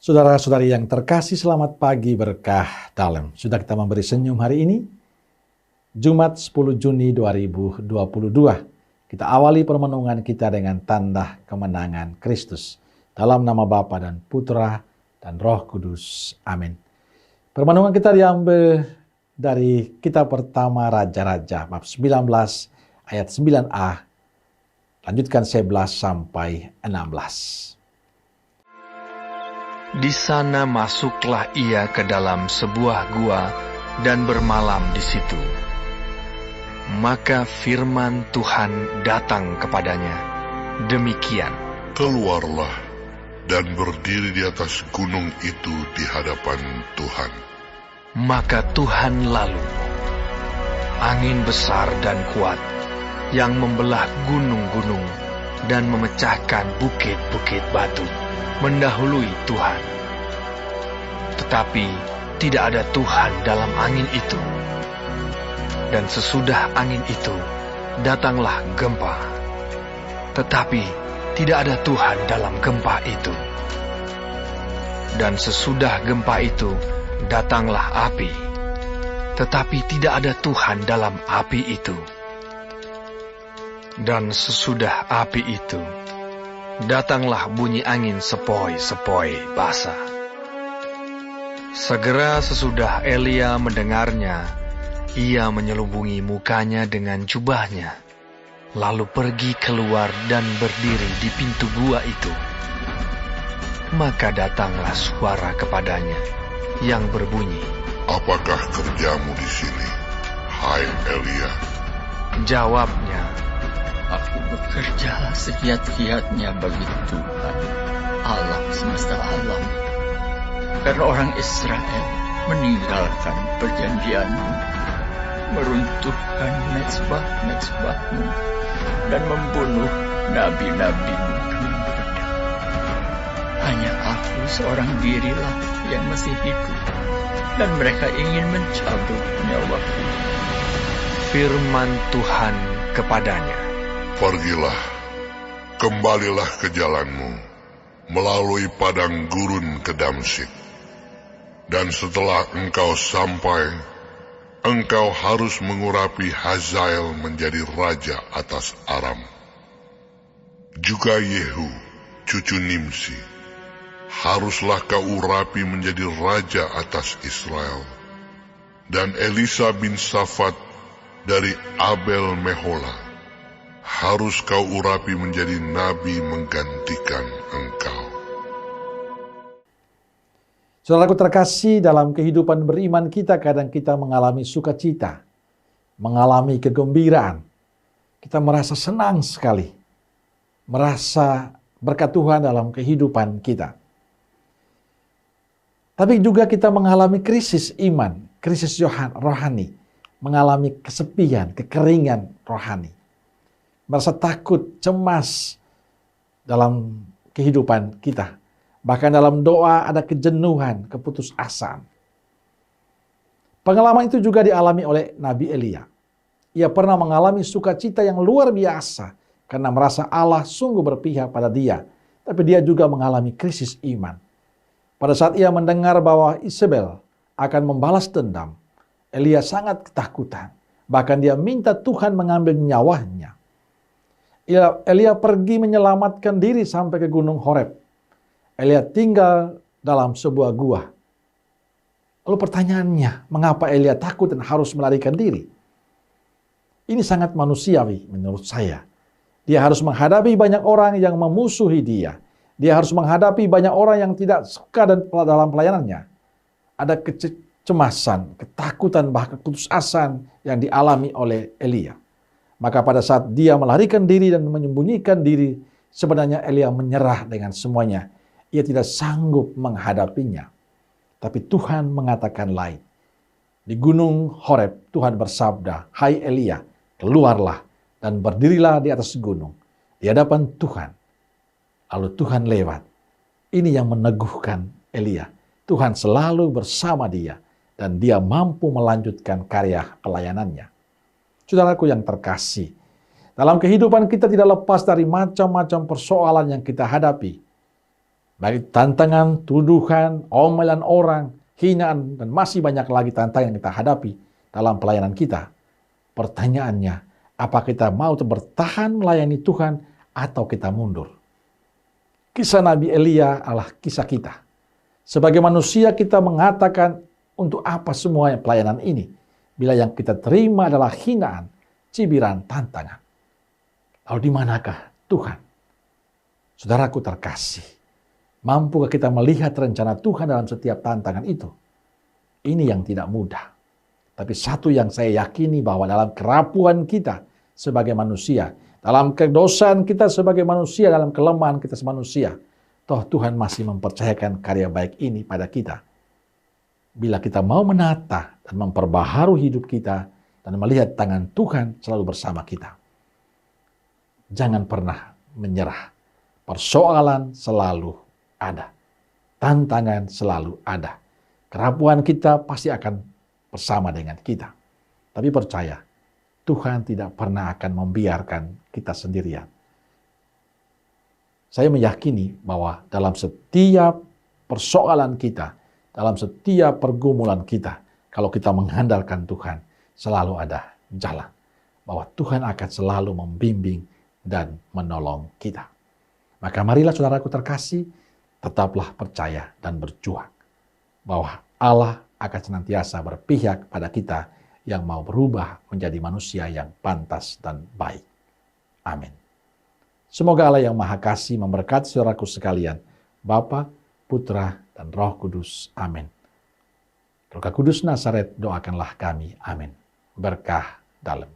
Saudara-saudari yang terkasih, selamat pagi berkah dalam. Sudah kita memberi senyum hari ini, Jumat 10 Juni 2022. Kita awali permenungan kita dengan tanda kemenangan Kristus. Dalam nama Bapa dan Putra dan Roh Kudus. Amin. Permenungan kita diambil dari kitab pertama Raja-Raja, bab 19 ayat 9a. Lanjutkan 11 sampai 16. Di sana masuklah ia ke dalam sebuah gua dan bermalam di situ. Maka firman Tuhan datang kepadanya, demikian. Keluarlah dan berdiri di atas gunung itu di hadapan Tuhan. Maka Tuhan lalu, angin besar dan kuat yang membelah gunung-gunung dan memecahkan bukit-bukit batu, mendahului Tuhan. Tetapi tidak ada Tuhan dalam angin itu. Dan sesudah angin itu, datanglah gempa. Tetapi tidak ada Tuhan dalam gempa itu. Dan sesudah gempa itu, datanglah api. Tetapi tidak ada Tuhan dalam api itu. Dan sesudah api itu, datanglah bunyi angin sepoi-sepoi basah. Segera sesudah Elia mendengarnya, ia menyelubungi mukanya dengan jubahnya, lalu pergi keluar dan berdiri di pintu gua itu. Maka datanglah suara kepadanya yang berbunyi, "Apakah kerjamu di sini, hai Elia?" Jawabnya, "Aku bekerja segiat-giatnya bagi Tuhan, Allah semesta alam. Karena orang Israel meninggalkan perjanjian-Mu, meruntuhkan mezbah-mezbah-Mu, dan membunuh nabi-nabi-Mu dengan pedang. Hanya aku seorang dirilah yang masih hidup, dan mereka ingin mencabut nyawaku." firman Tuhan kepadanya, "Pergilah, kembalilah ke jalanmu, melalui padang gurun ke Damsyik. Dan setelah engkau sampai, engkau harus mengurapi Hazael menjadi raja atas Aram. Juga Yehu, cucu Nimsi, haruslah kau urapi menjadi raja atas Israel. Dan Elisa bin Safat dari Abel Mehola, harus kau urapi menjadi nabi menggantikan engkau." Saudaraku terkasih, dalam kehidupan beriman kita kadang kita mengalami sukacita, mengalami kegembiraan. Kita merasa senang sekali, merasa berkat Tuhan dalam kehidupan kita. Tapi juga kita mengalami krisis iman, krisis rohani, mengalami kesepian, kekeringan rohani. Merasa takut, cemas dalam kehidupan kita. Bahkan dalam doa ada kejenuhan, keputusasaan. Pengalaman itu juga dialami oleh Nabi Elia. Ia pernah mengalami sukacita yang luar biasa karena merasa Allah sungguh berpihak pada dia. Tapi dia juga mengalami krisis iman. Pada saat ia mendengar bahwa Isabel akan membalas dendam, Elia sangat ketakutan. Bahkan dia minta Tuhan mengambil nyawanya. Elia pergi menyelamatkan diri sampai ke Gunung Horeb. Elia tinggal dalam sebuah gua. Lalu pertanyaannya, mengapa Elia takut dan harus melarikan diri? Ini sangat manusiawi menurut saya. Dia harus menghadapi banyak orang yang memusuhi dia. Dia harus menghadapi banyak orang yang tidak suka dalam pelayanannya. Ada kecemasan, ketakutan, bahkan keputusasaan yang dialami oleh Elia. Maka pada saat dia melarikan diri dan menyembunyikan diri, sebenarnya Elia menyerah dengan semuanya. Ia tidak sanggup menghadapinya. Tapi Tuhan mengatakan lain. Di Gunung Horeb, Tuhan bersabda, "Hai Elia, keluarlah dan berdirilah di atas gunung, di hadapan Tuhan." Lalu Tuhan lewat. Ini yang meneguhkan Elia. Tuhan selalu bersama dia, dan dia mampu melanjutkan karya pelayanannya. Saudaraku yang terkasih, dalam kehidupan kita tidak lepas dari macam-macam persoalan yang kita hadapi. Baik tantangan, tuduhan, omelan orang, hinaan, dan masih banyak lagi tantangan yang kita hadapi dalam pelayanan kita. Pertanyaannya, apa kita mau bertahan melayani Tuhan atau kita mundur? Kisah Nabi Elia adalah kisah kita. Sebagai manusia kita mengatakan, untuk apa semua pelayanan ini? Bila yang kita terima adalah hinaan, cibiran, tantangan. Lalu di manakah Tuhan? Saudaraku terkasih, mampukah kita melihat rencana Tuhan dalam setiap tantangan itu? Ini yang tidak mudah. Tapi satu yang saya yakini bahwa dalam kerapuhan kita sebagai manusia, dalam kedosaan kita sebagai manusia, dalam kelemahan kita sebagai manusia, toh Tuhan masih mempercayakan karya baik ini pada kita. Bila kita mau menata dan memperbaharui hidup kita dan melihat tangan Tuhan selalu bersama kita. Jangan pernah menyerah. Persoalan selalu ada. Tantangan selalu ada. Kerapuhan kita pasti akan bersama dengan kita. Tapi percaya, Tuhan tidak pernah akan membiarkan kita sendirian. Saya meyakini bahwa dalam setiap persoalan kita, dalam setiap pergumulan kita, kalau kita mengandalkan Tuhan, selalu ada jalan. Bahwa Tuhan akan selalu membimbing dan menolong kita. Maka marilah saudaraku terkasih, tetaplah percaya dan berjuang. Bahwa Allah akan senantiasa berpihak pada kita yang mau berubah menjadi manusia yang pantas dan baik. Amin. Semoga Allah yang Maha Kasih memberkati saudaraku sekalian, Bapa, Putra, dan Roh Kudus. Amin. Roh Kudus Nazaret, doakanlah kami. Amin. Berkah dalam.